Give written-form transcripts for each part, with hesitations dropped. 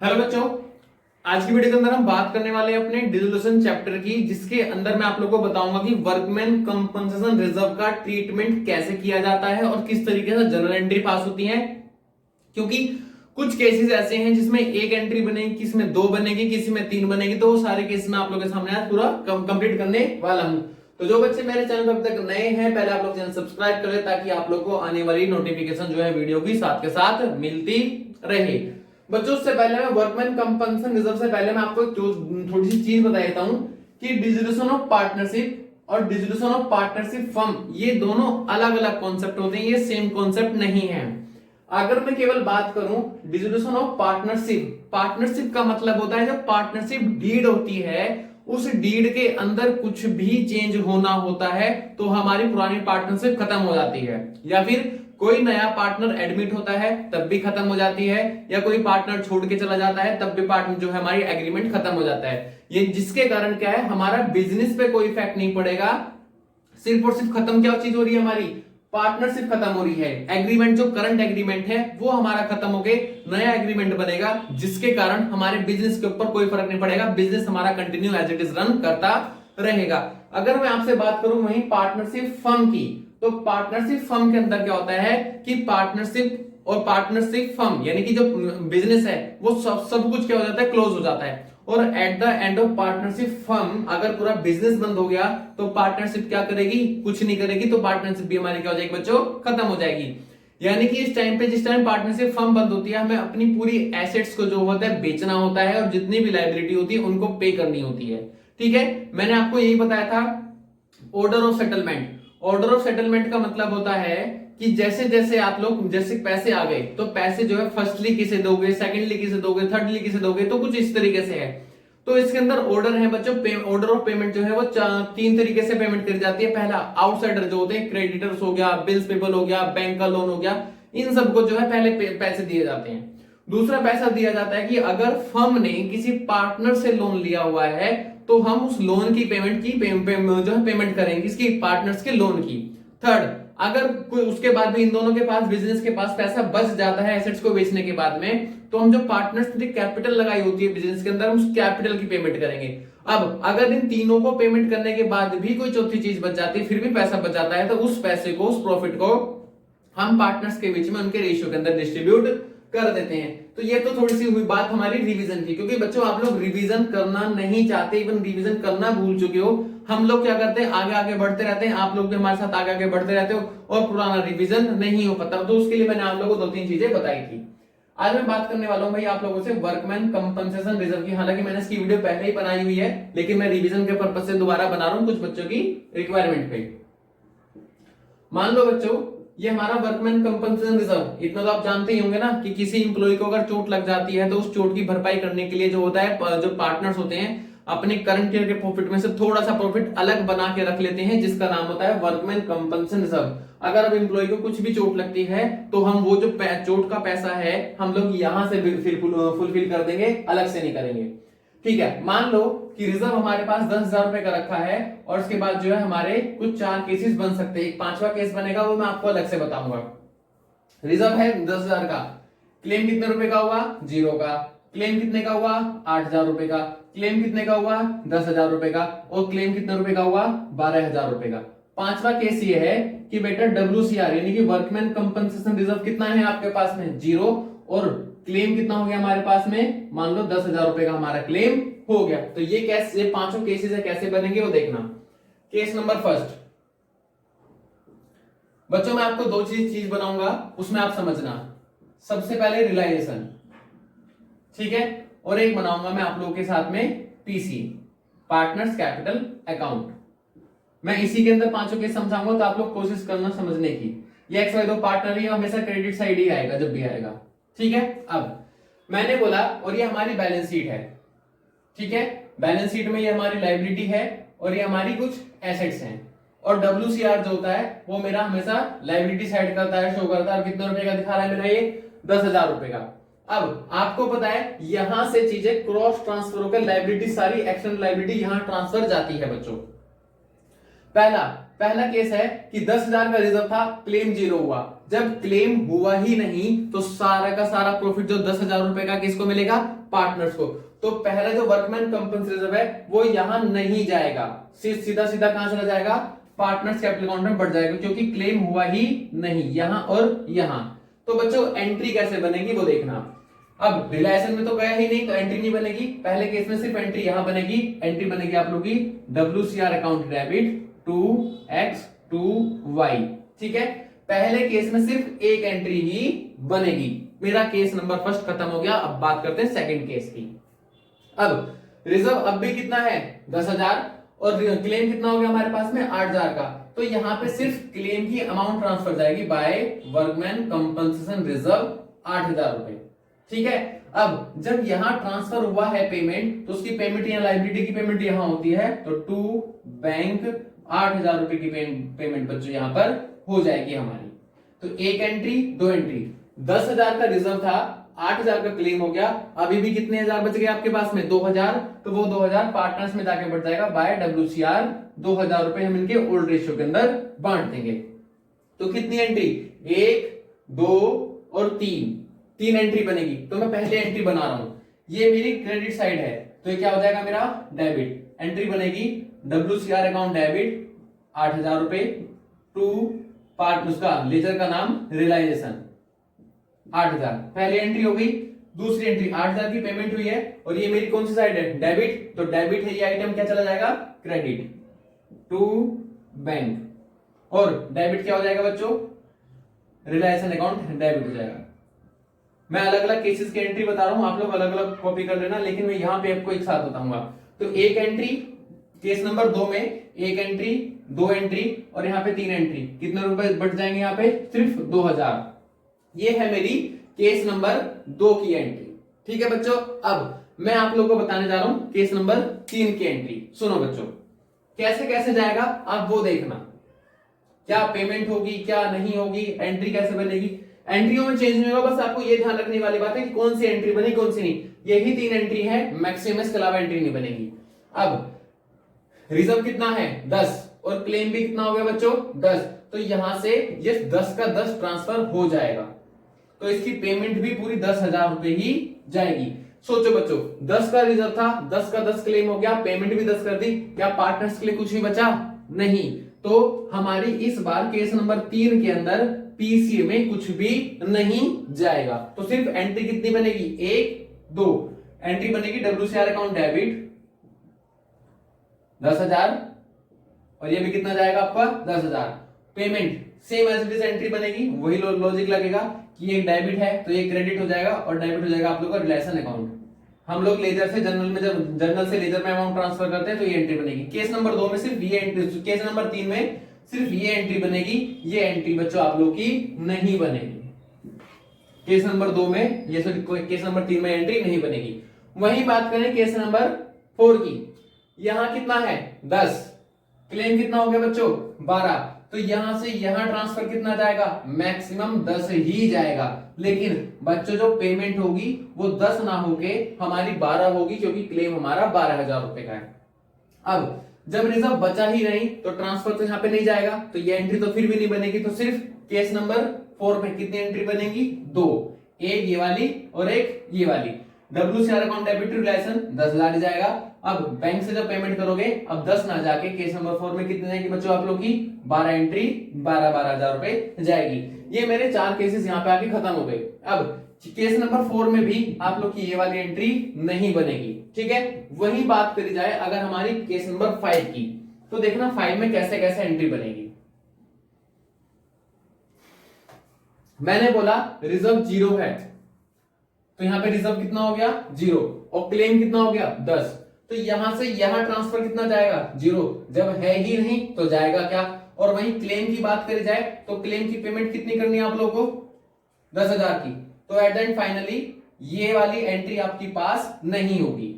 Hello बच्चों, आज की वीडियो के अंदर हम बात करने वाले हैं अपने डिसोल्यूशन चैप्टर की, जिसके अंदर मैं आप लोगों को बताऊंगा कि वर्कमैन कंपनसेशन रिजर्व का ट्रीटमेंट कैसे किया जाता है और किस तरीके से जर्नल एंट्री पास होती है। क्योंकि कुछ केसेस ऐसे हैं जिसमें एक एंट्री बनेगी, किसी में दो बनेगी, किसी में तीन बनेगी, तो वो सारे केस में आप लोगों के सामने आज पूरा कंप्लीट करने वाला हूं। तो जो बच्चे मेरे चैनल पर अभी तक नए हैं, पहले आप लोग चैनल सब्सक्राइब कर ले ताकि आप लोग को आने वाली नोटिफिकेशन जो है वीडियो की साथ के साथ मिलती रहे। बच्चों, उससे पहले मैं वर्कमैन कंपनसेशन रिजर्व से पहले मैं आपको थोड़ी सी चीज बता देता हूं कि डिसोल्यूशन ऑफ पार्टनरशिप और डिसोल्यूशन ऑफ पार्टनरशिप फर्म ये दोनों अलग अलग कॉन्सेप्ट होते हैं, ये सेम कॉन्सेप्ट नहीं है। अगर मैं केवल बात करूं डिसोल्यूशन ऑफ पार्टनरशिप, पार्टनरशिप का मतलब होता है जब पार्टनरशिप डीड होती है, उस डीड के अंदर कुछ भी चेंज होना होता है तो हमारी पुरानी पार्टनरशिप खत्म हो जाती है, या फिर कोई नया पार्टनर एडमिट होता है तब भी खत्म हो जाती है, या कोई पार्टनर छोड़ के चला जाता है तब भी पार्टनर जो है हमारी एग्रीमेंट खत्म हो जाता है। ये जिसके कारण क्या है, हमारा बिजनेस पे कोई इफेक्ट नहीं पड़ेगा, सिर्फ और सिर्फ खत्म क्या चीज हो रही है, हमारी पार्टनरशिप खत्म हो रही है। एग्रीमेंट जो करंट एग्रीमेंट है वो हमारा खत्म हो गए, नया एग्रीमेंट बनेगा, जिसके कारण हमारे बिजनेस के ऊपर कोई फर्क नहीं पड़ेगा, बिजनेस हमारा continue as it is run करता रहेगा। अगर मैं आपसे बात करूं वहीं पार्टनरशिप फर्म की, तो पार्टनरशिप फर्म के अंदर क्या होता है कि पार्टनरशिप और पार्टनरशिप फर्म यानी कि जो बिजनेस है वो सब कुछ क्या हो जाता है, क्लोज हो जाता है। और at the end of partnership firm अगर पूरा बिजनेस बंद हो गया तो पार्टनरशिप क्या करेगी, कुछ नहीं करेगी, तो पार्टनरशिप भी हमारी क्या हो जाएगी बच्चों, खत्म हो जाएगी। यानी कि इस टाइम पे जिस टाइम पार्टनरशिप फर्म बंद होती है, हमें अपनी पूरी एसेट्स को जो होता है बेचना होता है और जितनी भी लायबिलिटी होती है उनको पे करनी होती है। ठीक है, मैंने आपको यही बताया था order of settlement. Order of settlement का मतलब होता है कि जैसे जैसे आप लोग जैसे पैसे आ गए तो पैसे जो है फर्स्टली किसे दोगे, सेकंडली किसे दोगे, थर्डली किसे दोगे, तो कुछ इस तरीके से है। तो इसके अंदर ऑर्डर है बच्चों, ऑर्डर ऑफ पेमेंट जो है वो तीन तरीके से पेमेंट करी जाती है। पहला आउटसाइडर जो होते हैं, क्रेडिटर्स हो गया, बिल्स पेबल हो गया, बैंक का लोन हो गया, इन सबको जो है पहले पैसे दिए जाते हैं। दूसरा पैसा दिया जाता है कि अगर फर्म ने किसी पार्टनर से लोन लिया हुआ है तो हम उस लोन की पेमेंट की जो है पेमेंट करेंगे, किसकी, पार्टनर्स के लोन की। थर्ड, अगर कोई उसके बाद भी इन दोनों के पास, बिजनेस के पास पैसा बच जाता है एसेट्स को बेचने के बाद में, तो हम जो पार्टनर्स ने कैपिटल लगाई होती है बिजनेस के अंदर, हम उस कैपिटल की पेमेंट करेंगे। अब अगर इन तीनों को पेमेंट करने के बाद भी कोई चौथी चीज बच जाती है, फिर भी पैसा बच जाता है, तो उस पैसे को, उस प्रॉफिट को हम पार्टनर्स के बीच में उनके रेशियो के अंदर डिस्ट्रीब्यूट कर देते हैं। तो ये तो थोड़ी सी हुई बात हमारी रिवीजन की, क्योंकि बच्चों आप लोग रिवीजन करना नहीं चाहते, इवन रिवीजन करना भूल चुके हो। हम लोग क्या करते हैं, आगे आगे बढ़ते रहते हैं, आप लोग भी हमारे साथ आगे आगे बढ़ते रहते हो और पुराना रिवीजन नहीं हो पाता। तो उसके लिए मैंने आप लोगों को दो तीन चीजें बताई थी। आज मैं बात करने वाला हूं भाई आप लोगों से वर्कमैन कंपनसेशन रिजर्व की। हालांकि मैंने इसकी वीडियो पहले ही बनाई हुई है, लेकिन मैं रिवीजन के पर्पज से दोबारा बना रहा हूं कुछ बच्चों की रिक्वायरमेंट पे। मान लो बच्चों, ये हमारा वर्कमैन कंपनसेशन रिजर्व, इतना तो आप जानते ही होंगे ना कि किसी इंप्लॉय को अगर चोट लग जाती है तो उस चोट की भरपाई करने के लिए जो होता है, जो पार्टनर्स होते हैं अपने करंट ईयर के प्रॉफिट में से थोड़ा सा प्रॉफिट अलग बना के रख लेते हैं, जिसका नाम होता है वर्कमैन कंपनसेशन रिजर्व। अगर अब इंप्लॉय को कुछ भी चोट लगती है तो हम वो जो चोट का पैसा है हम लोग यहां से फुलफिल कर देंगे, अलग से नहीं करेंगे। ठीक है, मान लो कि रिजर्व हमारे पास 10,000 रुपए का रखा है और उसके बाद जो है हमारे कुछ 4 केसेस बन सकते हैं, एक 5वां केस बनेगा वो मैं आपको अलग से बताऊंगा। रिजर्व है 10,000 का, क्लेम कितने रुपए का हुआ, 0 का। क्लेम कितने का हुआ, 8,000 रुपए का। क्लेम कितने का हुआ, 10,000 रुपए का। और क्लेम कितने रुपए का हुआ, 12,000 रुपए का। 5वां केस ये है कि बेटा WCR यानी कि वर्कमैन कंपनसेशन रिजर्व कितना है आपके पास में, 0, और क्लेम कितना हो गया हमारे पास में, मान लो 10,000 रुपए का हमारा क्लेम हो गया। तो ये कैसे, ये पांचों केसेस है, कैसे बनेंगे वो देखना। केस नंबर फर्स्ट, बच्चों मैं आपको दो चीज बनाऊंगा, उसमें आप समझना। सबसे पहले रियलाइजेशन, ठीक है, और एक बनाऊंगा मैं आप लोगों के साथ में पीसी, पार्टनर्स कैपिटल अकाउंट। मैं इसी के अंदर पांचों केस समझाऊंगा, तो आप लोग कोशिश करना समझने की। ये XY दो पार्टनर ही हमेशा क्रेडिट साइड ही आएगा जब भी आएगा। ठीक है, अब मैंने बोला और ये हमारी बैलेंस शीट है। ठीक है, बैलेंस शीट में ये हमारी लायबिलिटी है और ये हमारी कुछ एसेट्स हैं, और WCR जो होता है वो मेरा हमेशा लायबिलिटी साइड करता है, शो करता है। और कितने रुपए का दिखा रहा है मेरा, ये 10,000 रुपए का। अब आपको पता है यहां से चीजें क्रॉस ट्रांसफर होकर लायबिलिटी, सारी एक्सटर्नल लायबिलिटी यहां ट्रांसफर जाती है बच्चों। पहला केस है कि 10,000 का रिजर्व था, क्लेम 0 हुआ, जब क्लेम हुआ ही नहीं तो सारा का सारा प्रॉफिट जो 10,000 रुपए का किसको मिलेगा, पार्टनर्स को। तो पहला जो वर्कमैन कंपनी रिजर्व है वो यहां नहीं जाएगा, सीधा सीधा कहां चला जाएगा, पार्टनर्स कैपिटल अकाउंट में बढ़ जाएगा, क्योंकि क्लेम हुआ ही नहीं यहां और यहां। तो बच्चों एंट्री कैसे बनेगी वो देखना। अब रिलायंस में तो गया ही नहीं तो एंट्री नहीं बनेगी, पहले केस में सिर्फ एंट्री यहां बनेगी, एंट्री बनेगी आप लोग की WCR account debit to X to Y, ठीक है। पहले केस में सिर्फ एक एंट्री ही बनेगी। मेरा केस नंबर फर्स्ट खत्म हो गया। अब बात करते हैं सेकंड केस की। अब रिजर्व अब भी कितना है, 10,000, और क्लेम कितना हो गया हमारे पास में 8,000 का। तो यहां पे सिर्फ क्लेम की अमाउंट ट्रांसफर जाएगी बाय वर्कमैन कंपनसेशन रिजर्व 8,000 रुपए, ठीक है। अब जब यहां ट्रांसफर हुआ है पेमेंट तो उसकी पेमेंट या लायबिलिटी की पेमेंट यहां होती है, तो टू बैंक 8,000 रुपए की पेमेंट बच्चों यहां पर हो जाएगी हमारी। तो एक एंट्री, दो एंट्री, 10,000 का रिजर्व था, 8,000 का क्लेम हो गया, अभी भी कितने हजार बच गए आपके पास में, 2,000। तो वो 2,000 पार्टनर्स में जाके बढ़ जाएगा बाय WCR, 2,000 रुपए हम इनके ओल्ड रेशियो के अंदर बांट देंगे। तो कितनी एंट्री, 1, 2 और 3 एंट्री बनेगी। तो मैं पहले एंट्री बना रहा हूं, ये मेरी क्रेडिट साइड है, तो ये क्या हो जाएगा मेरा डेबिट। एंट्री बनेगी WCR अकाउंट डेबिट 8,000 रुपए टू पार्ट, उसका लेजर का नाम रियलाइजेशन 8,000, पहली एंट्री हो गई। दूसरी एंट्री 8,000 की पेमेंट हुई है, और ये मेरी कौन सी साइड है, डेबिट, तो डेबिट है ये आइटम, क्या चला जाएगा, क्रेडिट टू बैंक, और डेबिट क्या हो जाएगा बच्चों, रिलायंस अकाउंट डेबिट हो जाएगा। मैं अलग अलग केसेस की एंट्री बता रहा हूं, आप लोग अलग अलग कॉपी कर लेना, लेकिन मैं यहां पे आपको एक साथ बताऊंगा। तो एक एंट्री केस नंबर 2 में, एक एंट्री, दो एंट्री, और यहाँ पे 3 एंट्री, कितने रुपए बढ़ जाएंगे यहाँ पे, सिर्फ 2,000। ये है मेरी केस नंबर 2 की एंट्री, ठीक है बच्चों। अब मैं आप लोगों को बताने जा रहा हूं केस नंबर 3 की एंट्री। सुनो बच्चों, कैसे कैसे जाएगा आप वो देखना, क्या पेमेंट होगी क्या नहीं होगी, एंट्री कैसे बनेगी। एंट्रियों में चेंज नहीं होगा, बस आपको ये ध्यान रखने वाली बात है कि कौन सी एंट्री बनी कौन सी नहीं, यही 3 एंट्री है, मैक्सिमम के अलावा एंट्री नहीं बनेगी। अब रिजर्व कितना है 10, और क्लेम भी कितना हो गया बच्चों 10, तो यहां से ये 10 का 10 ट्रांसफर हो जाएगा, तो इसकी पेमेंट भी पूरी 10,000 रुपए ही जाएगी। सोचो बच्चों, 10 का रिजर्व था, 10 का 10 क्लेम हो गया, पेमेंट भी 10 कर दी, क्या पार्टनर्स के लिए कुछ भी बचा, नहीं। तो हमारी इस बार केस नंबर 3 के अंदर पीसीए में कुछ भी नहीं जाएगा। तो सिर्फ एंट्री कितनी बनेगी, 1, 2 एंट्री बनेगी, WCR अकाउंट डेबिट 10,000, और ये भी कितना जाएगा आपका 10,000। Payment same as it is entry बनेगी, वही लॉजिक लगेगा कि ये डेबिट है तो ये क्रेडिट हो जाएगा, और डेबिट हो जाएगा आप लोग का रिलेशन अकाउंट। हम लोग लेजर से जनरल में, जब जनरल से लेजर में अमाउंट ट्रांसफर करते हैं तो ये एंट्री बनेगी। केस नंबर 2 में सिर्फ ये एंट्री, केस नंबर 3 में सिर्फ ये एंट्री बनेगी, ये एंट्री बच्चों आप लोग की नहीं बनेगी। केस नंबर 2 में ये, केस नंबर 3 में एंट्री नहीं बनेगी। वही बात करें केस नंबर 4 की, यहां कितना है 10, क्लेम कितना हो गया बच्चों 12, तो यहां से यहां ट्रांसफर कितना जाएगा, मैक्सिमम 10 ही जाएगा। लेकिन बच्चों जो पेमेंट होगी वो 10 ना होके हमारी 12 होगी, क्योंकि क्लेम हमारा 12,000 रुपए का है। अब जब रिजर्व बचा ही नहीं तो ट्रांसफर तो यहाँ पे नहीं जाएगा, तो ये एंट्री तो फिर भी नहीं बनेगी। तो सिर्फ केस नंबर 4 में कितनी एंट्री बनेगी, 2, एक ये वाली और एक ये वाली। WCR account debit to relation 10,000 जाएगा। अब बैंक से जब पेमेंट करोगे, अब 10 ना जाके केस नंबर 4 में कितने जाएगी बच्चों आप लोग की, 12 एंट्री, 12,000 रुपए जाएगी। ये मेरे 4 केसेस यहाँ पे आके खत्म हो गए। अब केस नंबर 4 में भी आप लोग की ये वाली एंट्री नहीं बनेगी, ठीक है। वही बात करी जाए अगर हमारी केस नंबर 5 की, तो देखना 5 में कैसे कैसे एंट्री बनेगी। मैंने बोला रिजर्व 0 है, तो यहां पे रिजर्व कितना हो गया 0, और क्लेम कितना हो गया 10, तो यहां से यहां ट्रांसफर कितना जाएगा 0, जब है ही नहीं तो जाएगा क्या। और वहीं क्लेम की बात करी जाए तो क्लेम की पेमेंट कितनी करनी है आप लोगों को 10,000 की, तो एट द एंड फाइनली ये वाली एंट्री आपकी पास नहीं होगी।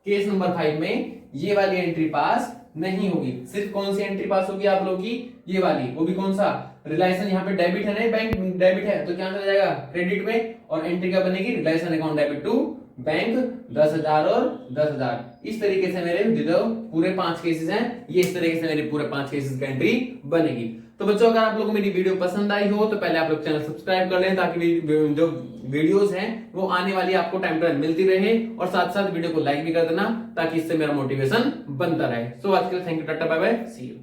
केस नंबर 5 में ये वाली एंट्री पास नहीं होगी। सिर्फ कौन सी एंट्री पास होगी आप लोग की, ये वाली, वो भी कौन सा, रिलायंस, यहाँ पे डेबिट है ना, बैंक डेबिट है तो क्या चला जाएगा क्रेडिट में, और एंट्री क्या बनेगी, Reliance account debit to bank 10,000 और 10,000। इस तरीके से मेरे जो पूरे 5 केसेस हैं, ये इस तरीके से मेरे पूरे 5 केसेस की एंट्री बनेगी। तो बच्चों अगर आप लोगों को मेरी वीडियो पसंद आई हो तो पहले आप लोग चैनल सब्सक्राइब कर लें ताकि जो वीडियोस हैं वो आने वाली आपको टाइम टू टाइम मिलती रहे, और साथ साथ वीडियो को लाइक भी कर देना ताकि इससे मेरा मोटिवेशन बनता रहे। सो आज के लिए thank you, tata bye bye, see you.